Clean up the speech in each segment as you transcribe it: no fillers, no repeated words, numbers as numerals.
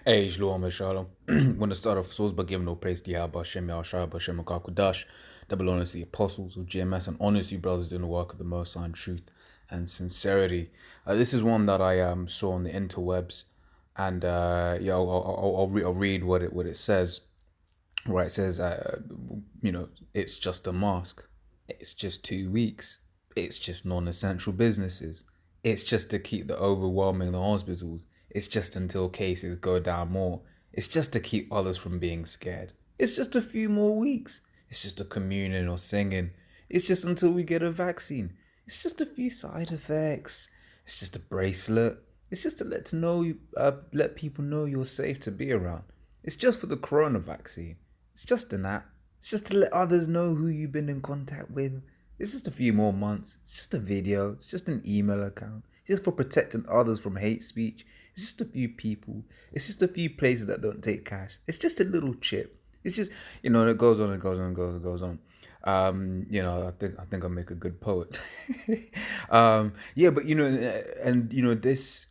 Hey, Shalom, Shalom. Want to start off source by giving all praise to Yahweh, Hashem, Yahushua, Hashem, Akakudash, double honors to the apostles of GMS, and honors to you brothers doing the work of the Most High in truth and sincerity. This is one that I saw on the interwebs, and I'll read what it says. Right, it says, it's just a mask. It's just 2 weeks. It's just non-essential businesses. It's just to keep the overwhelming the hospitals. It's just until cases go down more. It's just to keep others from being scared. It's just a few more weeks. It's just a communion or singing. It's just until we get a vaccine. It's just a few side effects. It's just a bracelet. It's just to let people know you're safe to be around. It's just for the corona vaccine. It's just an app. It's just to let others know who you've been in contact with. It's just a few more months. It's just a video. It's just an email account. It's just for protecting others from hate speech. It's just a few people. It's just a few places that don't take cash. It's just a little chip. It's just, it goes on and goes on and goes on. I think I'll make a good poet. Yeah, but this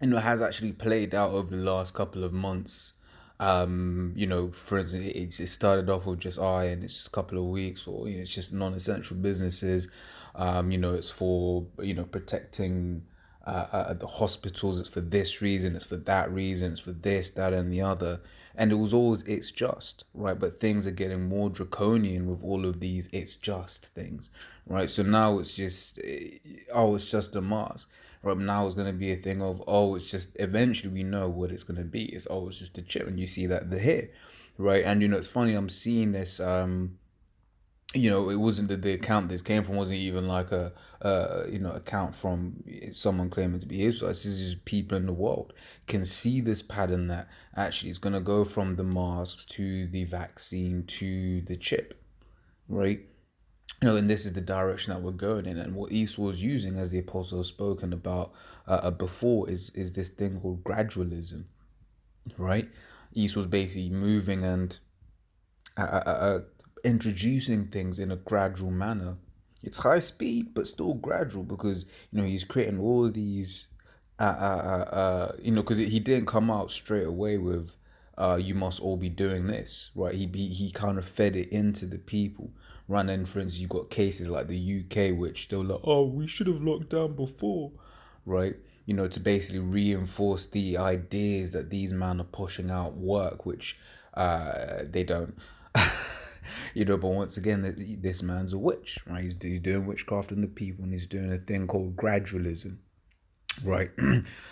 has actually played out over the last couple of months. For instance, it started off with just and it's just a couple of weeks, or it's just non-essential businesses. It's for protecting the hospitals. It's for this reason. It's for that reason. It's for this, that, and the other. And it was always it's just right, but things are getting more draconian with all of these it's just things, right? So now it's just it's just a mask. Right now it's going to be a thing of it's just eventually we know what it's going to be. It's just a chip, and you see that the here, right? And it's funny. I'm seeing this. It wasn't the account this came from wasn't even like a account from someone claiming to be Israelites. This is just people in the world can see this pattern that actually is going to go from the masks to the vaccine to the chip, right? And this is the direction that we're going in, and what Esau was using, as the apostle has spoken about before, is this thing called gradualism, right? Esau's basically moving and introducing things in a gradual manner. It's high speed, but still gradual, because he's creating all these, because he didn't come out straight away with, you must all be doing this, right? He kind of fed it into the people. Right, and for instance, you got cases like the UK, which they're like, oh, we should have locked down before, right? To basically reinforce the ideas that these men are pushing out work, which they don't. But once again, this man's a witch, right? He's doing witchcraft in the people, and he's doing a thing called gradualism, right?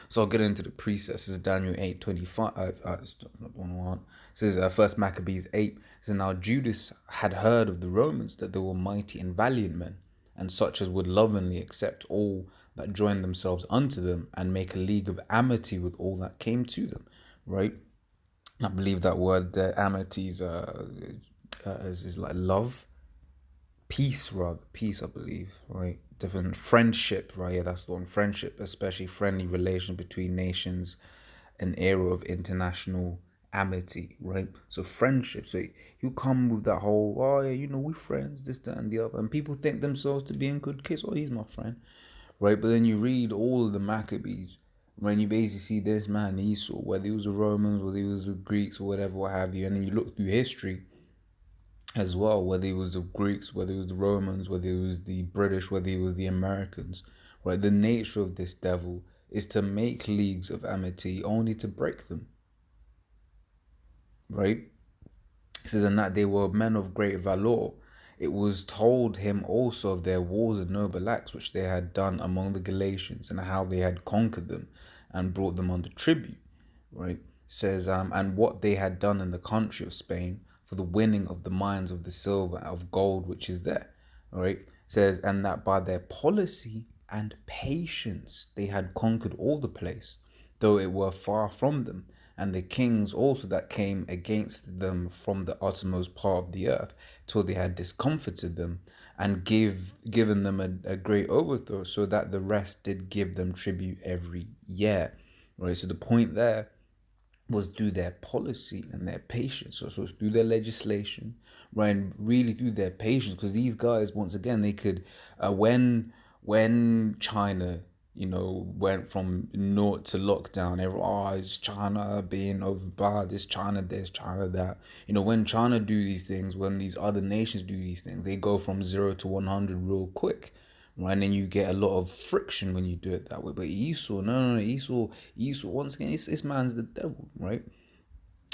So I'll get into the precepts. This is Daniel 8:25. It's not one. It says, First Maccabees 8 says, now Judas had heard of the Romans, that they were mighty and valiant men, and such as would lovingly accept all that joined themselves unto them, and make a league of amity with all that came to them, right? I believe that word, the amity, is like love, peace, rather peace, I believe, right? Different friendship, right? Yeah, that's the one. Friendship, especially friendly relation between nations, an era of international amity, right? So friendship. So you come with that whole, yeah, we're friends, this, that, and the other, and people think themselves to be in good case. He's my friend, right? But then you read all of the Maccabees, when you basically see this man Esau, whether he was the Romans, whether he was the Greeks, or whatever, what have you, and then you look through history as well, whether it was the Greeks, whether it was the Romans, whether it was the British, whether it was the Americans, right? The nature of this devil is to make leagues of amity only to break them, right? It says, and that they were men of great valor. It was told him also of their wars and noble acts which they had done among the Galatians, and how they had conquered them and brought them under tribute, right? It says, and what they had done in the country of Spain for the winning of the mines of the silver and of gold which is there, right? It says, and that by their policy and patience they had conquered all the place, though it were far from them, and the kings also that came against them from the uttermost part of the earth, till they had discomfited them, and given them a great overthrow, so that the rest did give them tribute every year. Right. So the point there was through their policy and their patience. So through their legislation, right, and really through their patience, because these guys, once again, they could, when China went from naught to lockdown. Everyone, oh, it's China being overbad, it's China this, China that. When China do these things, when these other nations do these things, they go from 0 to 100 real quick. Right, and then you get a lot of friction when you do it that way. But Esau, no, Esau, once again, this man's the devil, right?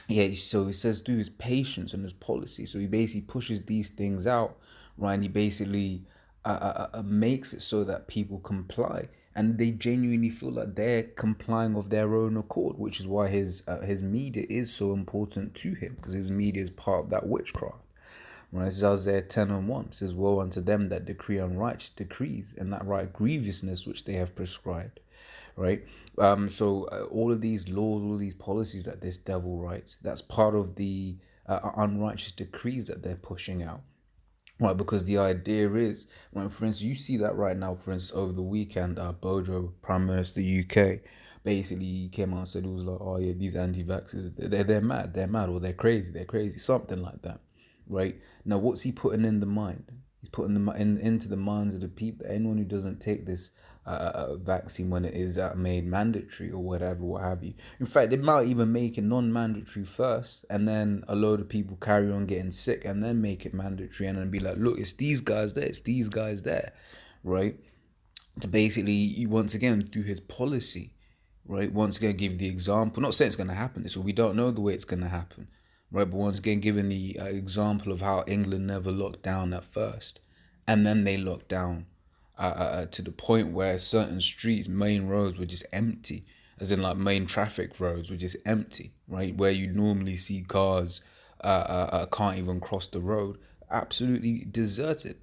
Yeah, so he says through his patience and his policy. So he basically pushes these things out, right? And he basically makes it so that people comply, and they genuinely feel like they're complying of their own accord, which is why his media is so important to him, because his media is part of that witchcraft. Right, this is Isaiah 10:1. It says, "Woe unto them that decree unrighteous decrees, and that write grievousness which they have prescribed." Right. So all of these laws, all of these policies that this devil writes, that's part of the unrighteous decrees that they're pushing out. Right, because the idea is, when, for instance, you see that right now, for instance, over the weekend, Bojo, Prime Minister UK, basically he came out and said, it was like, oh yeah, these anti-vaxxers, they're mad, or they're crazy, something like that, right? Now, what's he putting in the mind? He's putting into the minds of the people, anyone who doesn't take this vaccine when it is made mandatory or whatever, what have you. In fact, they might even make it non-mandatory first, and then a load of people carry on getting sick, and then make it mandatory, and then be like, look, it's these guys there, it's these guys there, right? To basically, once again, through his policy, right? Once again, give the example. Not saying it's going to happen, so we don't know the way it's going to happen, right? But once again, giving the example of how England never locked down at first, and then they locked down to the point where certain streets, main roads were just empty, as in like main traffic roads were just empty, right? Where you normally see cars can't even cross the road, absolutely deserted,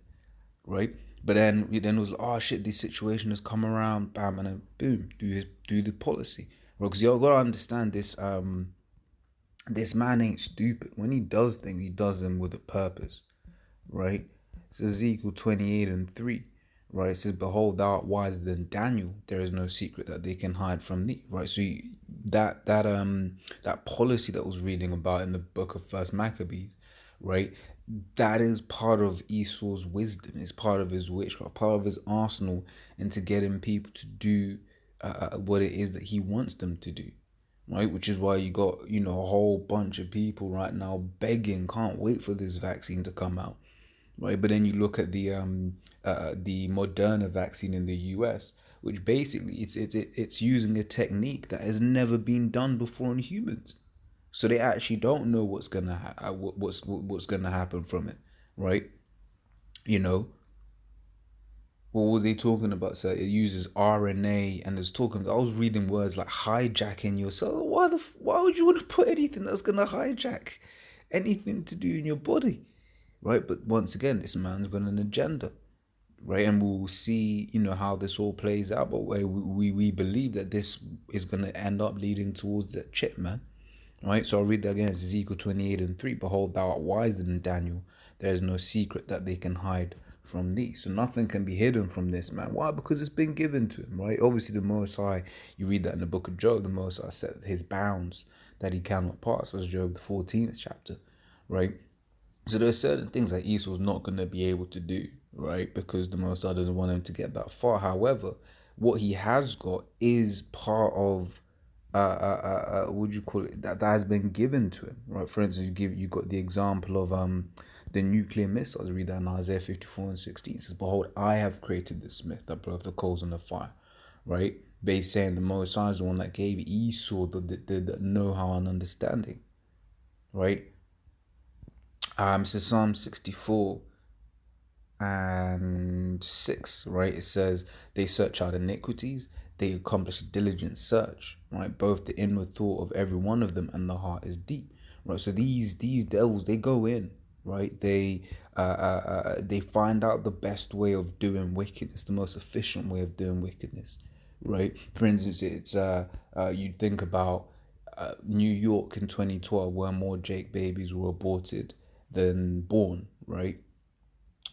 right? But then it was like, oh shit, this situation has come around, bam, and then boom, do the policy, right? Because y'all gotta understand this. This man ain't stupid. When he does things, he does them with a purpose, right? It's Ezekiel 28:3, right? It says, "Behold, thou art wiser than Daniel. There is no secret that they can hide from thee." Right. So that policy that I was reading about in the book of First Maccabees, right? That is part of Esau's wisdom. It's part of his witchcraft, part of his arsenal into getting people to do what it is that he wants them to do, right? Which is why you got, a whole bunch of people right now begging, can't wait for this vaccine to come out, right? But then you look at the Moderna vaccine in the US, which basically it's using a technique that has never been done before in humans. So they actually don't know what's gonna happen from it, right? You know, what were they talking about? So it uses RNA, and it's talking. I was reading words like hijacking yourself. Why would you want to put anything that's gonna hijack anything to do in your body, right? But once again, this man's got an agenda, right? And we'll see, how this all plays out. But we believe that this is gonna end up leading towards that chip, man. Right, so I'll read that again. It's Ezekiel 28:3. Behold, thou art wiser than Daniel. There is no secret that they can hide from thee. So nothing can be hidden from this man. Why? Because it's been given to him, right? Obviously, the Most High, you read that in the book of Job, the Most High set his bounds that he cannot pass. That's Job, the 14th chapter, right? So there are certain things that Esau's not going to be able to do, right? Because the Most High doesn't want him to get that far. However, what he has got is part of what would you call it, that has been given to him, right? For instance, you got the example of the nuclear missiles. Read that in Isaiah 54:16. It says, "Behold, I have created the smith that bloweth the coals on the fire," right? Based saying the Most High is the one that gave Esau the know-how and understanding, right? So Psalm 64:6, right? It says, "They search out iniquities, they accomplish a diligent search," right? Both the inward thought of every one of them and the heart is deep, right? So these devils, they go in, right? They find out the best way of doing wickedness, the most efficient way of doing wickedness, right? For instance, it's you think about New York in 2012, where more Jake babies were aborted than born, right?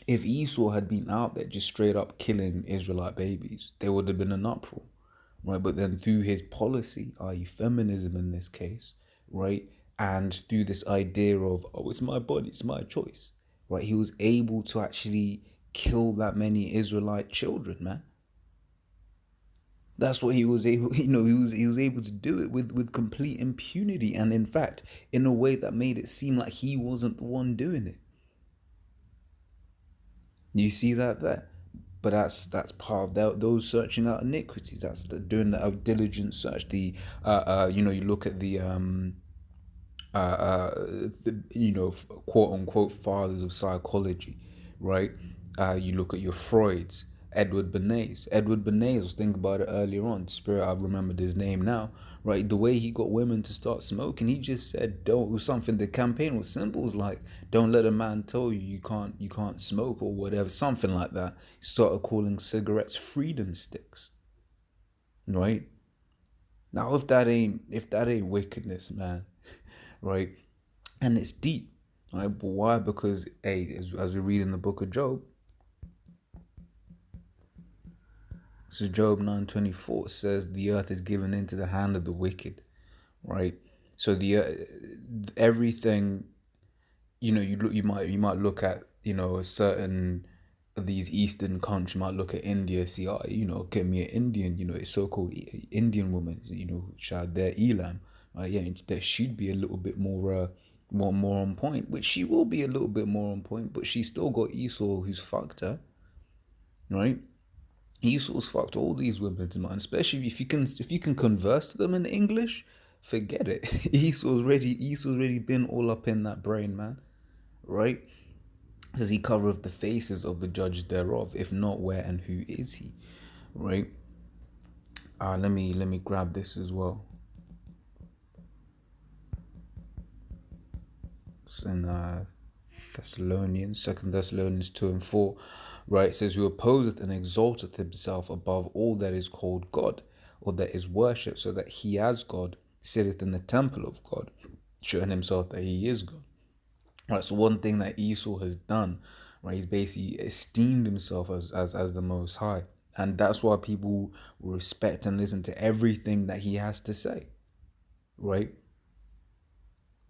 If Esau had been out there just straight up killing Israelite babies, there would have been an uproar, right? But then through his policy, i.e., feminism in this case, right, and through this idea of, oh, it's my body, it's my choice, right, he was able to actually kill that many Israelite children, man. That's what he was able, he was able to do it with complete impunity, and in fact, in a way that made it seem like he wasn't the one doing it. You see that there, but that's part of those searching out iniquities. That's doing the diligent search. You look at quote unquote fathers of psychology, right? You look at your Freuds, Edward Bernays. Edward Bernays, I was thinking about it earlier on. Spirit, I've remembered his name now, right? The way he got women to start smoking, he just said, "Don't." It was something. The campaign was simple. It was like, "Don't let a man tell you you can't smoke or whatever," something like that. He started calling cigarettes freedom sticks, right? Now, if that ain't wickedness, man, right? And it's deep, right? But why? Because as we read in the book of Job, this is Job 9:24. It says the earth is given into the hand of the wicked, right? So everything, you might look at a certain of these Eastern countries. You might look at India, see, get me an Indian, a so-called Indian woman, child, they're Elam, right? Yeah, that she'd be a little bit more on point, which she will be a little bit more on point, but she's still got Esau who's fucked her, right? Esau's fucked all these women, man. Especially if you can converse to them in English, forget it. Esau's already been all up in that brain, man. Right? Says he covereth the faces of the judges thereof. If not, where and who is he? Right? Let me grab this as well. It's in Thessalonians, 2 Thessalonians 2:4. Right? It says, who opposeth and exalteth himself above all that is called God, or that is worshipped, so that he as God sitteth in the temple of God, showing himself that he is God. Right, so one thing that Esau has done, right, he's basically esteemed himself as the most high. And that's why people respect and listen to everything that he has to say. Right?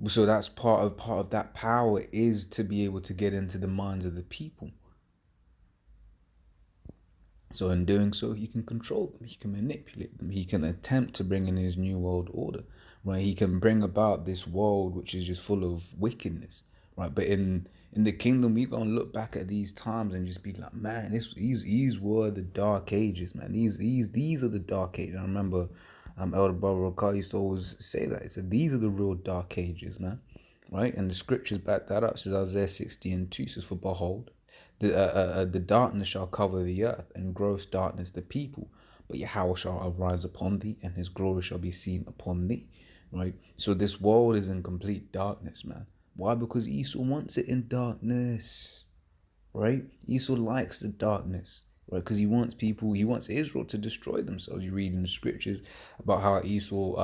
So that's part of that power, is to be able to get into the minds of the people. So in doing so, he can control them, he can manipulate them, he can attempt to bring in his new world order, right? He can bring about this world which is just full of wickedness, right? But in the kingdom, we're gonna look back at these times and just be like, man, these were the dark ages, man. These are the dark ages. I remember Elder Brother Rakar used to always say that. He said, these are the real dark ages, man. Right? And the scriptures back that up. It says Isaiah 60:2 says, for behold, the darkness shall cover the earth, and gross darkness the people. But Yahweh shall arise upon thee, and his glory shall be seen upon thee. Right? So this world is in complete darkness, man. Why? Because Esau wants it in darkness. Right? Esau likes the darkness. Right? Because he wants Israel to destroy themselves. You read in the scriptures about how Esau,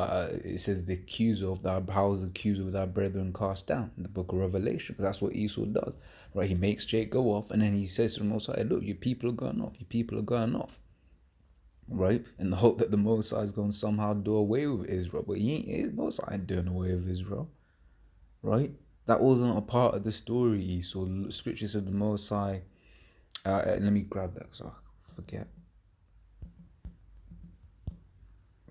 it says, the accuser of thy, how is the accuser of thy brethren cast down, in the book of Revelation, because that's what Esau does. Right? He makes Jake go off, and then he says to the Most High, look, your people are going off. Your people are going off. Right? In the hope that the Most High is going to somehow do away with Israel. But he ain't, Most High ain't doing away with Israel. Right? That wasn't a part of the story, Esau. The scripture said the Most High. Let me grab that because I forget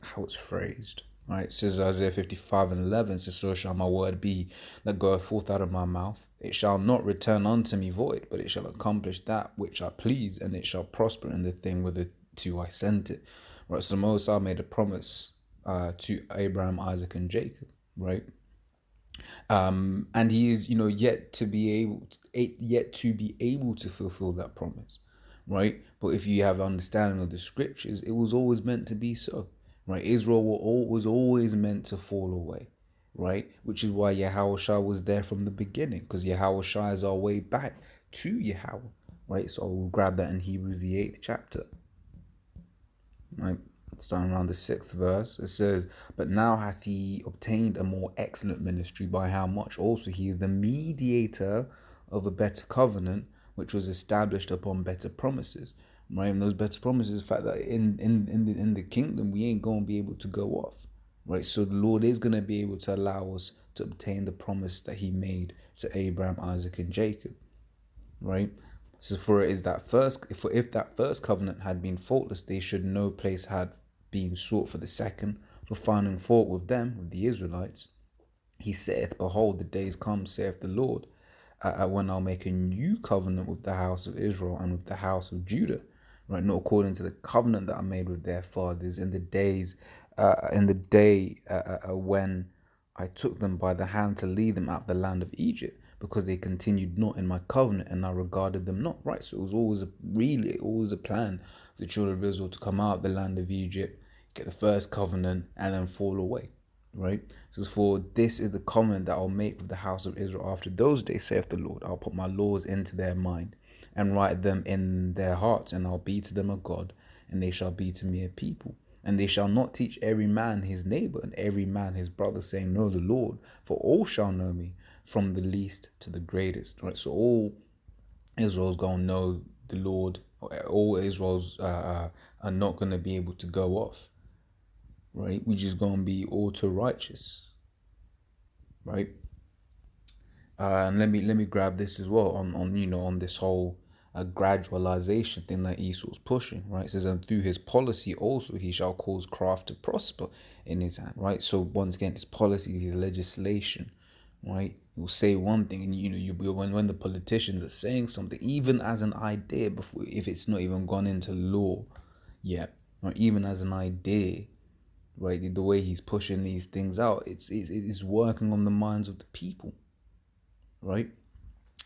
how it's phrased. Right? It says Isaiah 55:11 says, so shall my word be that goeth forth out of my mouth. It shall not return unto me void, but it shall accomplish that which I please, and it shall prosper in the thing whitherto I sent it. Right? So Moses made a promise to Abraham, Isaac, and Jacob. Right? And he is, yet to be able to fulfill that promise, right? But if you have understanding of the scriptures, it was always meant to be so, right? Israel was always meant to fall away, right? Which is why Yahweh Shai was there from the beginning, because Yahweh Shai is our way back to Yahweh, right? So we'll grab that in Hebrews the 8th chapter, right? Starting around the 6th verse, it says, but now hath he obtained a more excellent ministry, by how much also he is the mediator of a better covenant, which was established upon better promises. Right? And those better promises, the fact that in the kingdom we ain't gonna be able to go off. Right? So the Lord is gonna be able to allow us to obtain the promise that he made to Abraham, Isaac, and Jacob. Right? So for it is that first, if that first covenant had been faultless, they should no place had being sought for the second, for finding fault with them, with the Israelites. He saith, Behold, the days come, saith the Lord, when I'll make a new covenant with the house of Israel and with the house of Judah, right? Not according to the covenant that I made with their fathers in the day when I took them by the hand to lead them out of the land of Egypt, because they continued not in my covenant, and I regarded them not. Right, so it was always a plan for the children of Israel to come out of the land of Egypt, get the first covenant, and then fall away. Right, it says, For this is the covenant that I'll make with the house of Israel after those days, saith the Lord. I'll put my laws into their mind and write them in their hearts, and I'll be to them a God, and they shall be to me a people. And they shall not teach every man his neighbor and every man his brother, saying, Know the Lord, for all shall know me, from the least to the greatest. Right, so all Israel's gonna know the Lord. All Israel's are not gonna be able to go off. Right, which is gonna be auto righteous. Right, and let me grab this as well on this whole gradualization thing that Esau's pushing. Right, it says, and through his policy also he shall cause craft to prosper in his hand. Right, so once again, his policies, his legislation. Right, you'll say one thing, and you when the politicians are saying something, even as an idea, before, if it's not even gone into law yet, or even as an idea, right, the way he's pushing these things out, it's working on the minds of the people. Right,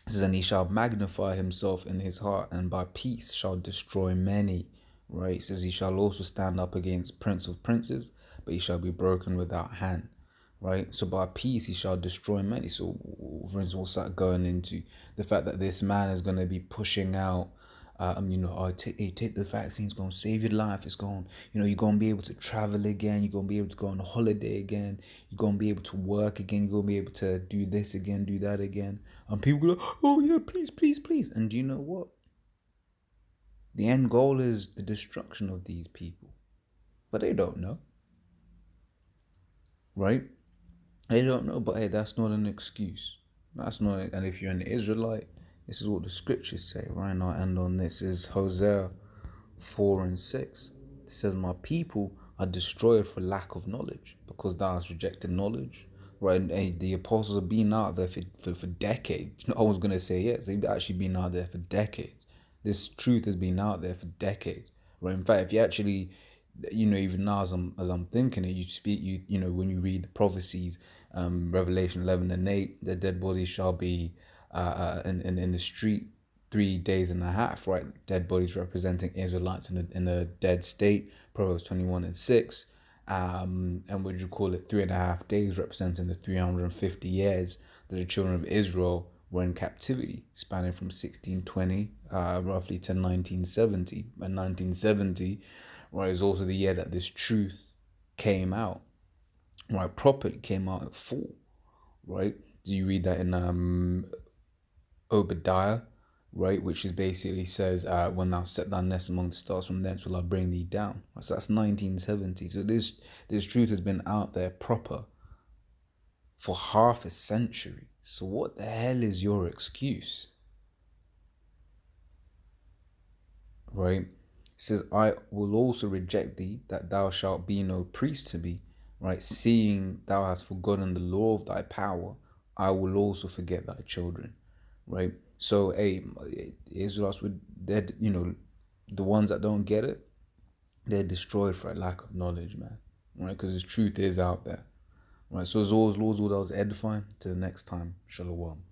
it says, and he shall magnify himself in his heart, and by peace shall destroy many. Right, it says, he shall also stand up against prince of princes, but he shall be broken without hand. Right, so by peace he shall destroy many. So for instance, what's that going into? The fact that this man is going to be pushing out, take the vaccine, it's going to save your life, it's going, you're going to be able to travel again, you're going to be able to go on a holiday again, you're going to be able to work again, you're going to be able to do this again, do that again. And people go, oh yeah, please, please, please. And do you know what? The end goal is the destruction of these people. But they don't know. Right? They don't know, but hey, that's not an excuse. That's not, and if you're an Israelite, this is what the scriptures say, right? And I'll end on this. Is Hosea 4:6. It says, My people are destroyed for lack of knowledge, because thou hast rejected knowledge. Right, and the apostles have been out there for decades. I was gonna say yes, they've actually been out there for decades. This truth has been out there for decades. Right. In fact, if you actually, even now as I'm thinking it, when you read the prophecies, Revelation 11:8, the dead bodies shall be in the street 3 days and a half, right? Dead bodies representing Israelites in a dead state, Proverbs 21:6. And would you call it 3.5 days, representing the 350 years that the children of Israel were in captivity, spanning from 1620 roughly to 1970. And 1970, right, is also the year that this truth came out, right, properly came out at full, right? Do you read that in Obadiah, right, which is basically says, when thou set thy nest among the stars, from thence will I bring thee down. So that's 1970. So this truth has been out there proper for half a century. So what the hell is your excuse? Right? It says, I will also reject thee, that thou shalt be no priest to me. Right? Seeing thou hast forgotten the law of thy power, I will also forget thy children. Right? So, hey, Israelites would, the ones that don't get it, they're destroyed for a lack of knowledge, man. Right? Because His truth is out there. Right? So, as always, Lord, I was edifying. Till the next time, Shalom.